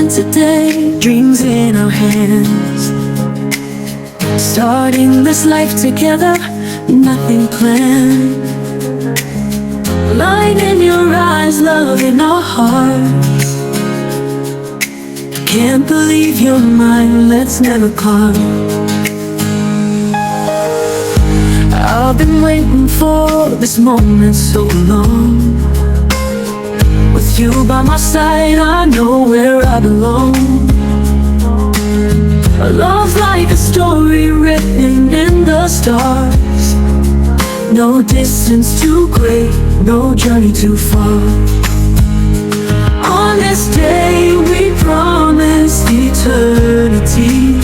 today, dreams in our hands. Starting this life together, nothing planned. Light in your eyes, love in our hearts. Can't believe you're mine, let's never part. I've been waiting for this moment so long. With you by my side, I know where I belong. A love's like a story written in the stars. No distance too great, no journey too far. On this day we promised eternity.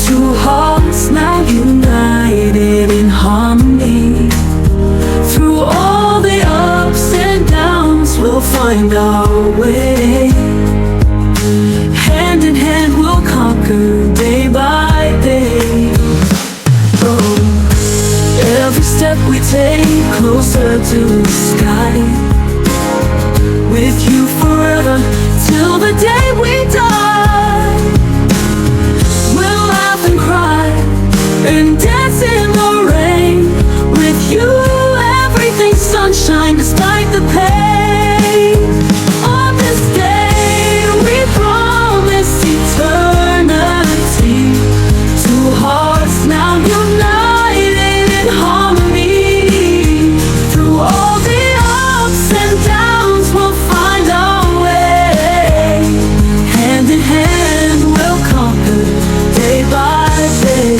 Two hearts now united in harmony. Through all the ups and downs we'll find our way. Hand in hand we'll conquer day by day. Oh, every step we take closer to the sky. With you forever till the day we die. We'll laugh and cry and dance in the rain. With you everything's sunshine despite the pain. On this day we promise eternity. Two hearts now united in harmony. Through all the ups and downs we'll find our way. Hand in hand we'll conquer day by day.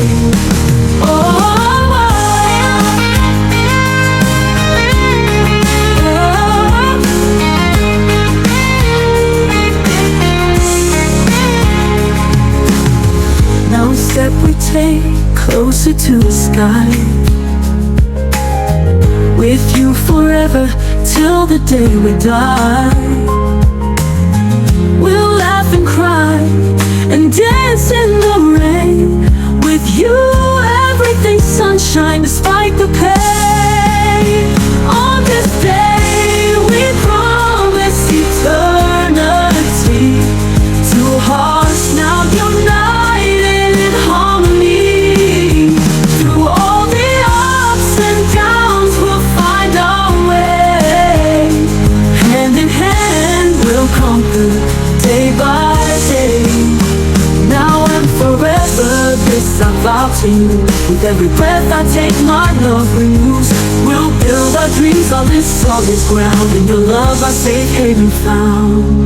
Now a step we take closer to the sky. With you forever till the day we die. We'll laugh and cry and dance in the rain. With you everything's sunshine despite the pain. On this day we promise eternity. Two hearts now united in harmony. Through all the ups and downs we'll find our way. Hand in hand we'll conquer day by day. Now and forever this I vow to you. With every breath I take my love renews. We'll build our dreams on this solid ground. In your love our safe haven found.